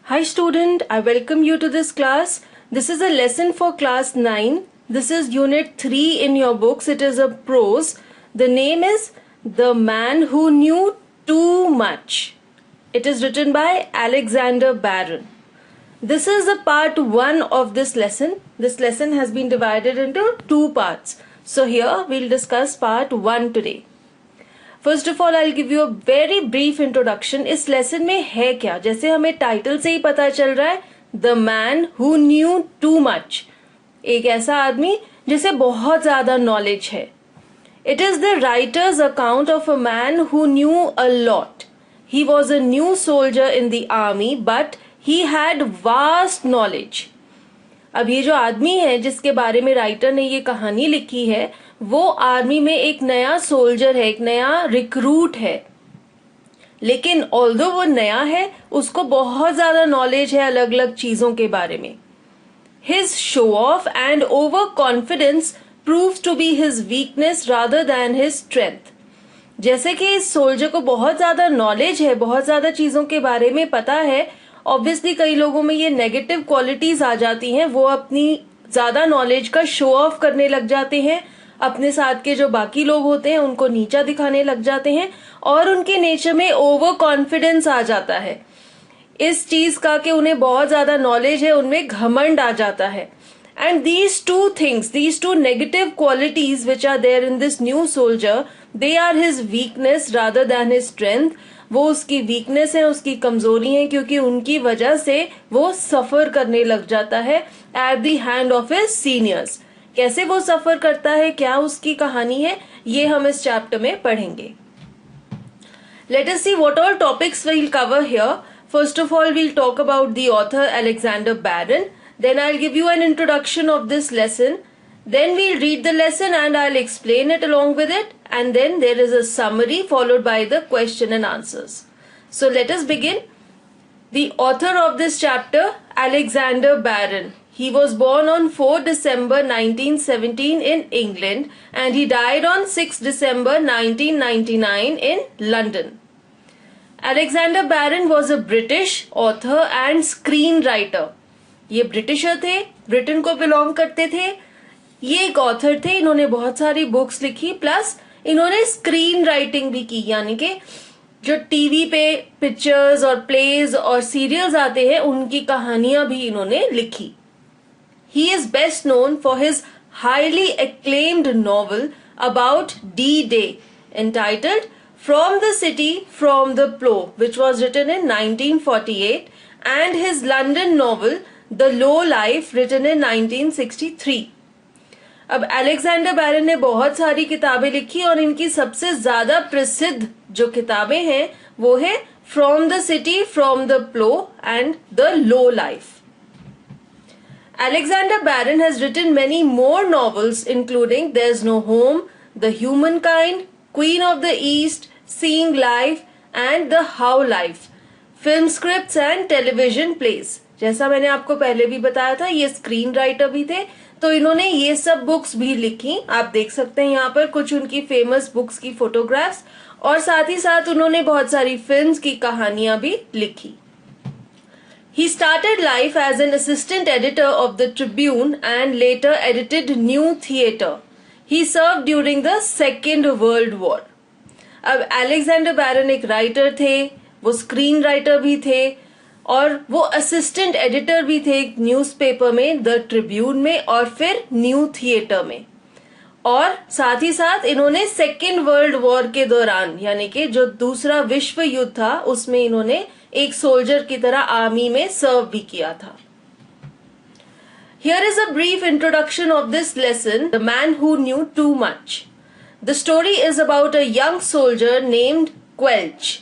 Hi student, I welcome you to this class. This is a lesson for class 9. This is unit 3 in your books. It is a prose. The name is The Man Who Knew Too Much. It is written by Alexander Barron. This is the part 1 of this lesson. This lesson has been divided into 2 parts. So here we'll discuss part 1 today. First of all I give you a very brief introduction. इस lesson में है क्या, जैसे हमें title से ही पता चल रहा है, the man who knew too much. एक ऐसा आदमी जिसे बहुत ज्यादा नॉलेज है. It is the writers account of a man who new a lot. He was a new soldier in the army but he had vast knowledge. अब ये जो आदमी है जिसके बारे में राइटर ने ये कहानी लिखी है, वो आर्मी में एक नया सोल्जर है, एक नया रिक्रूट है. लेकिन ऑल्दो वो नया है, उसको बहुत ज्यादा नॉलेज है अलग अलग चीजों के बारे में. His show off and overconfidence proves to be his weakness rather than his strength. जैसे कि इस सोल्जर को बहुत ज्यादा नॉलेज है, बहुत ज्यादा चीजों के बारे में पता है. ऑब्वियसली कई लोगों में ये नेगेटिव क्वालिटीज आ जाती हैं, वो अपनी ज्यादा नॉलेज का शो ऑफ करने लग जाते हैं, अपने साथ के जो बाकी लोग होते हैं उनको नीचा दिखाने लग जाते हैं, और उनके नेचर में ओवर कॉन्फिडेंस आ जाता है इस चीज का कि उन्हें बहुत ज्यादा नॉलेज है, उनमें घमंड आ जाता है. And these two things, these two negative qualities which are there in this new soldier, they are his weakness rather than his strength. वो उसकी वीकनेस है, उसकी कमजोरी है, क्योंकि उनकी वजह से वो सफर करने लग जाता है at the hand of his seniors. कैसे वो सफर करता है, क्या उसकी कहानी है, ये हम इस चैप्टर में पढ़ेंगे. Let us see what all topics we'll cover here. First of all we'll talk about the author Alexander Barron. Then I will give you an introduction of this lesson. Then we'll read the lesson and I'll explain it along with it, and then there is a summary followed by the question and answers. So let us begin. The author of this chapter, Alexander Barron. He was born on 4 December 1917 in England and he died on 6 December 1999 in London. Alexander Barron was a British author and screenwriter. ये britisher थे, Britain को belong करते थे. ये एक author थे, इन्होंने बहुत सारी बुक्स लिखी, प्लस इन्होंने स्क्रीन राइटिंग भी की, यानी कि जो टीवी पे पिक्चर्स और प्लेज और सीरियल्स आते हैं उनकी कहानियां भी इन्होंने लिखी. He is best known for his highly acclaimed novel about D-Day entitled From the City, From the Plough, which was written in 1948, and his London novel The Low Life, written in 1963. अब Alexander बैरन ने बहुत सारी किताबें लिखी और इनकी सबसे ज्यादा प्रसिद्ध जो किताबें हैं वो है from the city, from the plough and the low life. Alexander Barron has written many more novels including There's No Home, The Humankind, Queen of the East, Seeing Life and The How Life, film scripts and television plays. जैसा मैंने आपको पहले भी बताया था, ये screen writer भी थे, तो इन्होंने ये सब बुक्स भी लिखी. आप देख सकते हैं यहाँ पर कुछ उनकी फेमस बुक्स की फोटोग्राफ्स, और साथ ही साथ उन्होंने बहुत सारी फिल्म्स की कहानियां भी लिखी. He started life as an assistant editor of the Tribune and later edited New Theatre. He served during the Second World War. अब अलेक्जेंडर बैरन एक राइटर थे, वो स्क्रीन राइटर भी थे, और वो असिस्टेंट एडिटर भी थे एक न्यूज़पेपर में, द ट्रिब्यून में, और फिर न्यू थिएटर में. और साथ ही साथ इन्होंने सेकेंड वर्ल्ड वॉर के दौरान, यानी कि जो दूसरा विश्व युद्ध था, उसमें इन्होंने एक सोल्जर की तरह आर्मी में सर्व भी किया था. Here is a brief introduction of this lesson, The Man Who Knew Too Much. The story is about a young soldier named Quelch.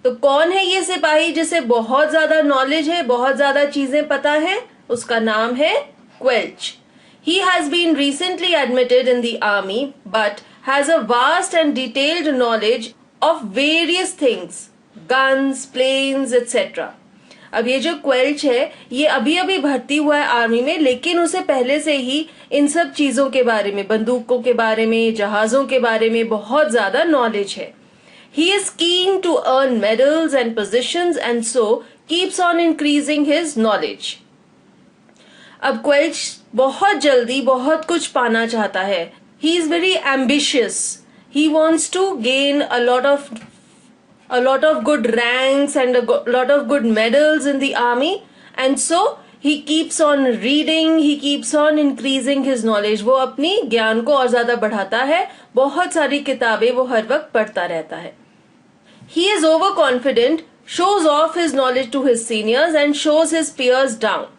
तो कौन है ये सिपाही जिसे बहुत ज्यादा नॉलेज है, बहुत ज्यादा चीजें पता है? उसका नाम है क्वेल्च. He has been recently admitted in the army but has a vast and detailed knowledge of various things, guns, planes, etc. अब ये जो क्वेल्च है ये अभी अभी भर्ती हुआ है आर्मी में, लेकिन उसे पहले से ही इन सब चीजों के बारे में, बंदूकों के बारे में, जहाजों के बारे में बहुत ज्यादा नॉलेज है. He is keen to earn medals and positions and so keeps on increasing his knowledge. अब क्वेल्च बहुत जल्दी बहुत कुछ पाना चाहता है. He is very ambitious. He wants to gain a lot of good ranks and a lot of good medals in the army, and so he keeps on reading, he keeps on increasing his knowledge. वो अपनी ज्ञान को और ज्यादा बढ़ाता है, बहुत सारी किताबें वो हर वक्त पढ़ता रहता है. He is overconfident, shows off his knowledge to his seniors and shows his peers down.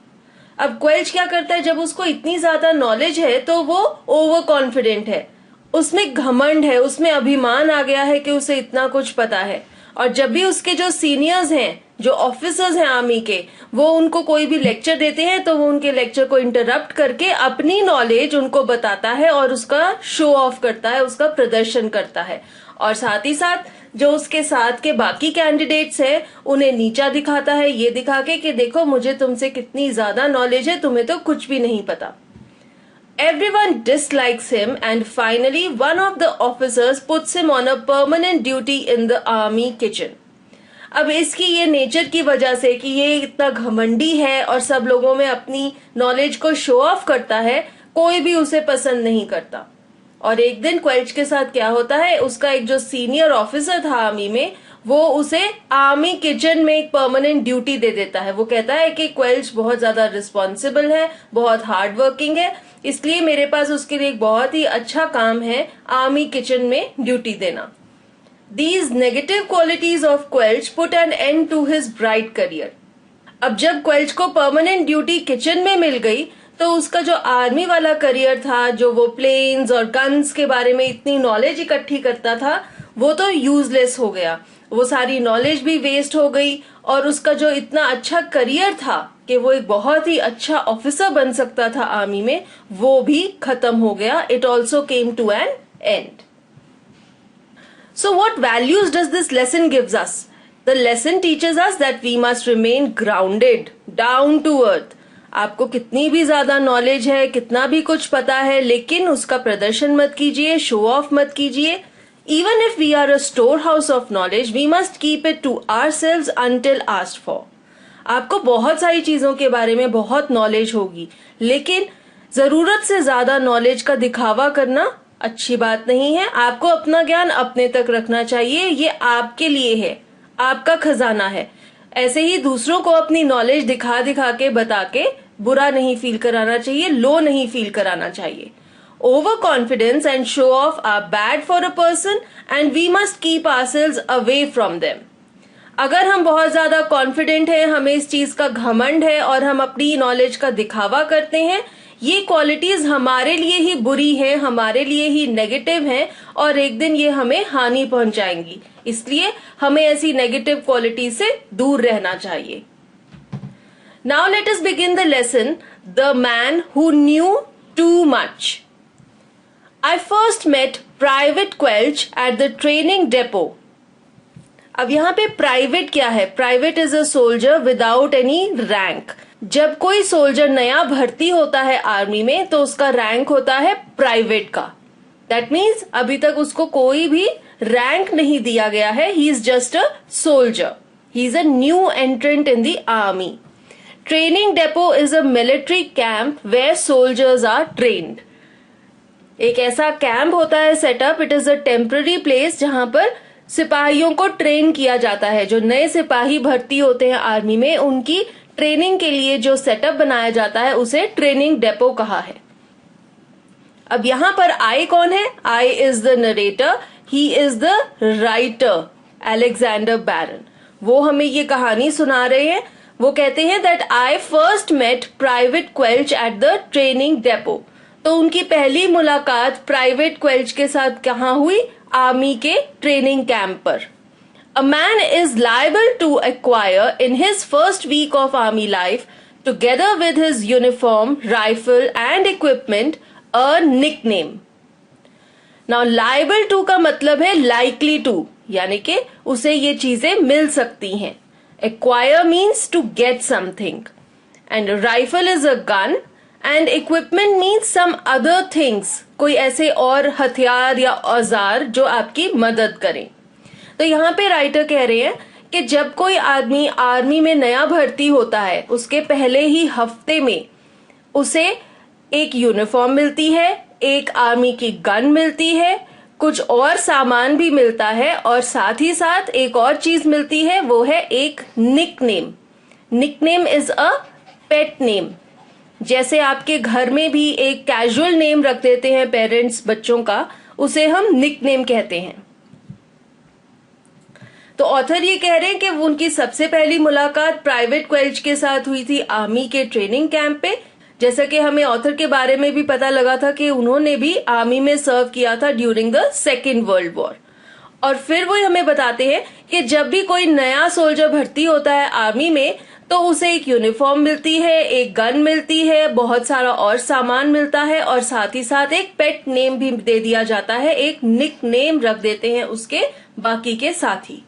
अब क्वेल्च क्या करता है, जब उसको इतनी ज्यादा नॉलेज है तो वो ओवर कॉन्फिडेंट है, उसमें घमंड है, उसमें अभिमान आ गया है कि उसे इतना कुछ पता है. और जब भी उसके जो सीनियर्स हैं, जो ऑफिसर्स हैं आर्मी के, वो उनको कोई भी लेक्चर देते हैं तो वो उनके लेक्चर को इंटरप्ट करके अपनी नॉलेज उनको बताता है और उसका शो ऑफ करता है, उसका प्रदर्शन करता है. और साथ ही साथ जो उसके साथ के बाकी कैंडिडेट्स हैं उन्हें नीचा दिखाता है, ये दिखा के कि देखो मुझे तुमसे कितनी ज्यादा नॉलेज है, तुम्हें तो कुछ भी नहीं पता. Everyone dislikes him and finally one of the officers puts him on a permanent duty in the army kitchen. अब इसकी ये नेचर की वजह से कि ये इतना घमंडी है और सब लोगों में अपनी नॉलेज को शो ऑफ करता है, कोई भी उसे पसंद नहीं करता. और एक दिन क्वेल्च के साथ क्या होता है, उसका एक जो सीनियर ऑफिसर था आर्मी में, वो उसे आर्मी किचन में एक परमानेंट ड्यूटी दे देता है. वो कहता है कि क्वेल्च बहुत ज्यादा रिस्पॉन्सिबल है, बहुत हार्ड वर्किंग है, इसलिए मेरे पास उसके लिए एक बहुत ही अच्छा काम है आर्मी किचन में ड्यूटी देना. These negative qualities of Quelch put an end to his bright career. अब जब क्वेल्च को परमानेंट ड्यूटी किचन में मिल गई तो उसका जो आर्मी वाला करियर था, जो वो प्लेन्स और गन्स के बारे में इतनी नॉलेज इकट्ठी करता था, वो तो यूजलेस हो गया. वो सारी नॉलेज भी वेस्ट हो गई और उसका जो इतना अच्छा करियर था कि वो एक बहुत ही अच्छा ऑफिसर बन सकता था आर्मी में, वो भी खत्म हो गया. It also came to an end. So what values does this lesson gives us? The lesson teaches us that we must remain grounded, down to earth. आपको कितनी भी ज्यादा नॉलेज है, कितना भी कुछ पता है, लेकिन उसका प्रदर्शन मत कीजिए, शो ऑफ मत कीजिए. Even if we are a storehouse of knowledge, we must keep it to ourselves until asked for. आपको बहुत सारी चीजों के बारे में बहुत नॉलेज होगी, लेकिन जरूरत से ज्यादा नॉलेज का दिखावा करना अच्छी बात नहीं है. आपको अपना ज्ञान अपने तक रखना चाहिए, ये आपके लिए है, आपका खजाना है. ऐसे ही दूसरों को अपनी नॉलेज दिखा दिखा के बता के बुरा नहीं फील कराना चाहिए, लो नहीं फील कराना चाहिए. Overconfidence and show off are bad for a person and we must keep ourselves away from them. अगर हम बहुत ज्यादा कॉन्फिडेंट हैं, हमें इस चीज का घमंड है और हम अपनी नॉलेज का दिखावा करते हैं, ये क्वालिटीज हमारे लिए ही बुरी हैं, हमारे लिए ही नेगेटिव हैं और एक दिन ये हमें हानि पहुंचाएंगी. इसलिए हमें ऐसी नेगेटिव क्वालिटी से दूर रहना चाहिए. Now let us begin the lesson, the man who knew too much. I first met Private Quelch at the training depot. अब यहाँ पे प्राइवेट क्या है? Private is a soldier without any rank. जब कोई सोल्जर नया भर्ती होता है आर्मी में तो उसका रैंक होता है प्राइवेट का. दैट मीन्स अभी तक उसको कोई भी रैंक नहीं दिया गया है. He is just a soldier. He is a new entrant in the army. Training depot is a military camp where soldiers are trained. एक ऐसा कैंप होता है setup. It is a temporary place जहां पर सिपाहियों को ट्रेन किया जाता है. जो नए सिपाही भर्ती होते हैं आर्मी में, उनकी ट्रेनिंग के लिए जो सेटअप बनाया जाता है उसे ट्रेनिंग डेपो कहा है. अब यहां पर आई कौन है? I is the narrator, he is the writer, Alexander Baron. वो हमें ये कहानी सुना रहे हैं. वो कहते हैं that I first met Private Quelch at the training depot. तो उनकी पहली मुलाकात प्राइवेट क्वेल्च के साथ कहाँ हुई? आर्मी के ट्रेनिंग कैंप पर. A man is liable to acquire in his first week of army life, together with his uniform, rifle and equipment, a nickname. Now liable to का मतलब है likely to, यानी कि उसे ये चीजें मिल सकती हैं. Acquire means to get something, and rifle is a gun, and equipment means some other things, कोई ऐसे और हथियार या औजार जो आपकी मदद करें. तो यहाँ पे राइटर कह रहे हैं कि जब कोई आदमी आर्मी में नया भर्ती होता है उसके पहले ही हफ्ते में उसे एक यूनिफॉर्म मिलती है, एक आर्मी की गन मिलती है, कुछ और सामान भी मिलता है और साथ ही साथ एक और चीज मिलती है, वो है एक nickname. Nickname is a pet name. जैसे आपके घर में भी एक कैजुअल नेम रख देते हैं पेरेंट्स बच्चों का, उसे हम निकनेम कहते हैं। तो ऑथर ये कह रहे हैं कि उनकी सबसे पहली मुलाकात प्राइवेट क्वेल्च के साथ हुई थी आर्मी के ट्रेनिंग कैंप पे। जैसा कि हमें ऑथर के बारे में भी पता लगा था कि उन्होंने भी आर्मी में सर्व किया था during the second world war. और फिर वो हमें बताते हैं कि जब भी कोई नया सोल्जर भर्ती होता है आर्मी में तो उसे एक यूनिफॉर्म मिलती है, एक गन मिलती है, बहुत सारा और सामान मिलता है और साथ ही साथ एक पेट नेम भी दे दिया जाता है, एक निक नेम रख देते हैं उसके बाकी के साथी।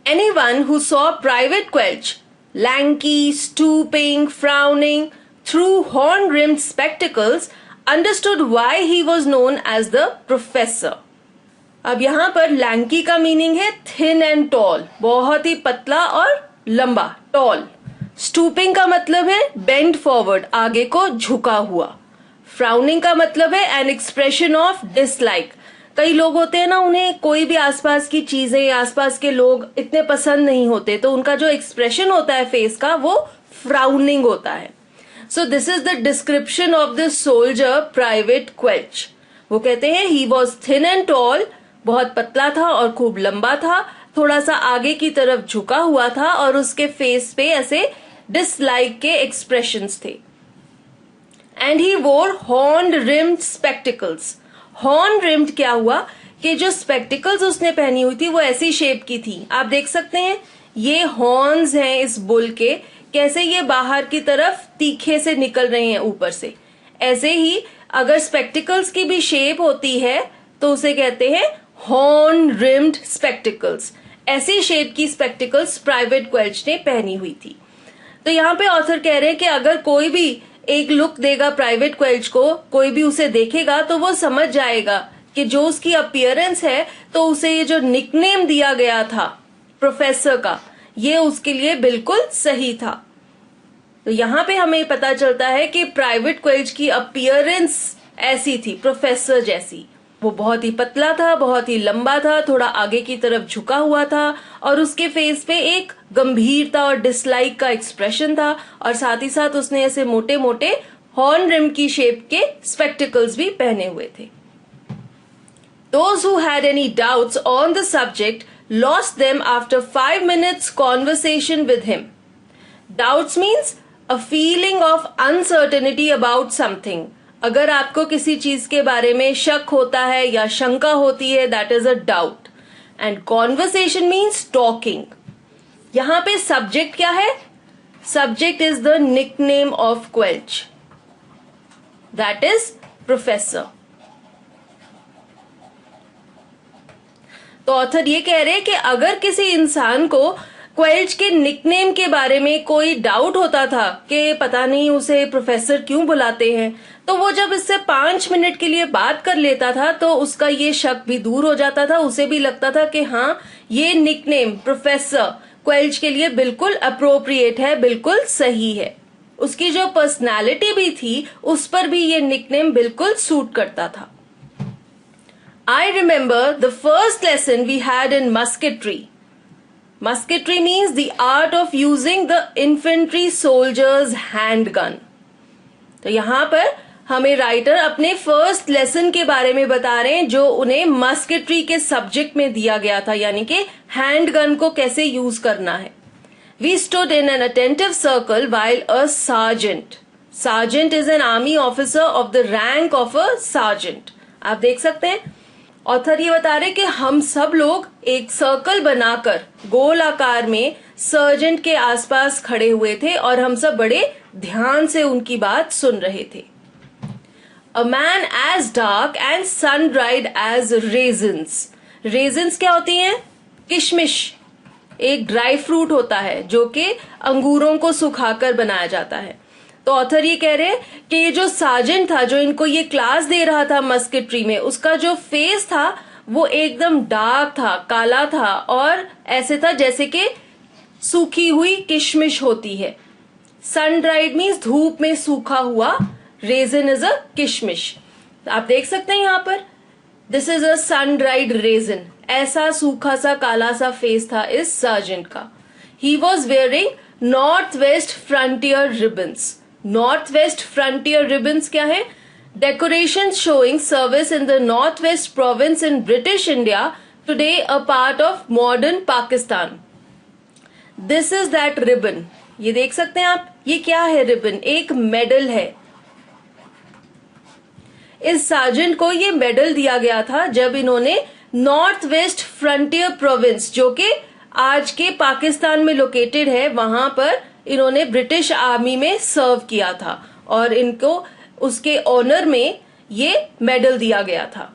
Anyone who saw Private Quelch, lanky, stooping, frowning, through horn-rimmed spectacles, understood why he was known as the Professor. अब यहाँ पर लैंकी का मीनिंग है थिन एंड टॉल, बहुत ही पतला और लंबा, टॉल। स्टूपिंग का मतलब है बेंड फॉरवर्ड, आगे को झुका हुआ। फ्राउनिंग का मतलब है एन एक्सप्रेशन ऑफ डिसलाइक। कई लोग होते हैं ना, उन्हें कोई भी आसपास की चीजें, आसपास के लोग इतने पसंद नहीं होते, तो उनका जो एक्सप्रेशन होता है फेस का वो फ्राउनिंग होता है। So this is the description of the soldier Private Quelch. वो कहते हैं he was thin and tall, बहुत पतला था और खूब लंबा था, थोड़ा सा आगे की तरफ झुका हुआ था और उसके फेस पे ऐसे डिसलाइक के एक्सप्रेशंस थे। एंड ही वोर horn rimmed spectacles. Horn rimmed क्या हुआ कि जो स्पेक्टिकल्स उसने पहनी हुई थी वो ऐसी शेप की थी, आप देख सकते हैं ये हॉर्न्स हैं इस बुल के, कैसे ये बाहर की तरफ तीखे से निकल रहे हैं ऊपर से। ऐसे ही अगर स्पेक्टिकल्स की भी शेप होती है तो उसे कहते हैं हॉर्न रिम्ड स्पेक्टिकल्स। ऐसी शेप की स्पेक्टिकल्स प्राइवेट क्वेल्च ने पहनी हुई थी। तो यहाँ पे ऑथर कह रहे हैं कि अगर कोई भी एक लुक देगा प्राइवेट क्वेल्च को, कोई भी उसे देखेगा तो वो समझ जाएगा कि जो उसकी अपीयरेंस है, तो उसे ये जो निकनेम दिया गया था प्रोफेसर का, ये उसके लिए बिल्कुल सही था। तो यहाँ पे हमें पता चलता है कि प्राइवेट क्वेल्च की अपीयरेंस ऐसी थी, प्रोफेसर जैसी। वो बहुत ही पतला था, बहुत ही लंबा था, थोड़ा आगे की तरफ झुका हुआ था और उसके फेस पे एक गंभीरता और डिसलाइक का एक्सप्रेशन था और साथ ही साथ उसने ऐसे मोटे मोटे हॉर्न रिम की शेप के स्पेक्टिकल्स भी पहने हुए थे। Those who had any doubts on the subject lost them after 5 minutes conversation with him. Doubts means a feeling of uncertainty about something. अगर आपको किसी चीज के बारे में शक होता है या शंका होती है, that is a doubt. And conversation means talking. यहां पे सब्जेक्ट क्या है? Subject is the nickname of Quelch, that is professor. तो ऑथर ये कह रहे हैं कि अगर किसी इंसान को क्वेल्च के निकनेम के बारे में कोई डाउट होता था कि पता नहीं उसे प्रोफेसर क्यों बुलाते हैं, तो वो जब इससे 5 मिनट के लिए बात कर लेता था तो उसका ये शक भी दूर हो जाता था। उसे भी लगता था कि हाँ, ये निकनेम प्रोफेसर क्वेल्च के लिए बिल्कुल अप्रोप्रिएट है, बिल्कुल सही है। उसकी जो पर्सनालिटी भी थी उस पर भी ये निकनेम बिल्कुल सूट करता था। I remember the first lesson we had in musketry. Musketry means the art of using the infantry soldier's handgun. तो यहाँ पर हमें राइटर अपने फर्स्ट लेसन के बारे में बता रहे हैं जो उन्हें मस्केट्री के सब्जेक्ट में दिया गया था, यानी कि हैंडगन को कैसे यूज करना है। We stood in an attentive circle while a sergeant. Sergeant is an army officer of the rank of a sergeant. आप देख सकते हैं ऑथर ये बता रहे कि हम सब लोग एक सर्कल बनाकर गोल आकार में सर्जेंट के आसपास खड़े हुए थे और हम सब बड़े ध्यान से उनकी बात सुन रहे थे। A man as dark and sun-dried as raisins. Raisins क्या होती हैं? किशमिश, एक ड्राई फ्रूट होता है जो कि अंगूरों को सुखाकर बनाया जाता है। तो ऑथर ये कह रहे हैं कि ये जो सार्जेंट था जो इनको ये क्लास दे रहा था मस्केट्री में, उसका जो फेस था वो एकदम डार्क था, काला था और ऐसे था जैसे कि सूखी हुई किशमिश होती है। सन ड्राइड मीन्स धूप में सूखा हुआ, रेजिन इज अ किशमिश। आप देख सकते हैं यहाँ पर, this is a sun dried resin. ऐसा सूखा सा काला सा फेस था इस सार्जेंट का। He was wearing north west frontier ribbons. North west frontier ribbons क्या है? Decoration showing service in the north west province in British India, today a part of modern Pakistan. This is that ribbon. ये देख सकते हैं आप, ये क्या है रिबन? एक मेडल है। इस सार्जेंट को ये मेडल दिया गया था जब इन्होंने नॉर्थ वेस्ट फ्रंटियर प्रोविंस, जो कि आज के पाकिस्तान में लोकेटेड है, वहां पर इन्होंने ब्रिटिश आर्मी में सर्व किया था और इनको उसके ऑनर में ये मेडल दिया गया था।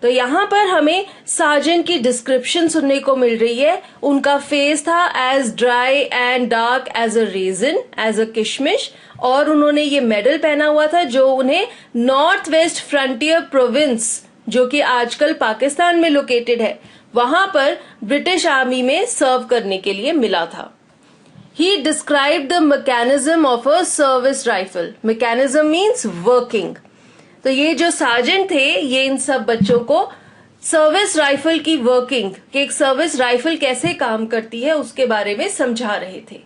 तो यहाँ पर हमें सार्जेंट की डिस्क्रिप्शन सुनने को मिल रही है। उनका फेस था as dry and dark as a resin, as a किशमिश, और उन्होंने ये मेडल पहना हुआ था जो उन्हें नॉर्थ वेस्ट फ्रंटियर प्रोविंस, जो कि आजकल पाकिस्तान में लोकेटेड है, वहां पर ब्रिटिश आर्मी में सर्व करने के लिए मिला था। He described the mechanism of a service rifle. Mechanism means working. तो ये जो सार्जेंट थे, ये इन सब बच्चों को सर्विस राइफल की वर्किंग, कि एक सर्विस राइफल कैसे काम करती है, उसके बारे में समझा रहे थे।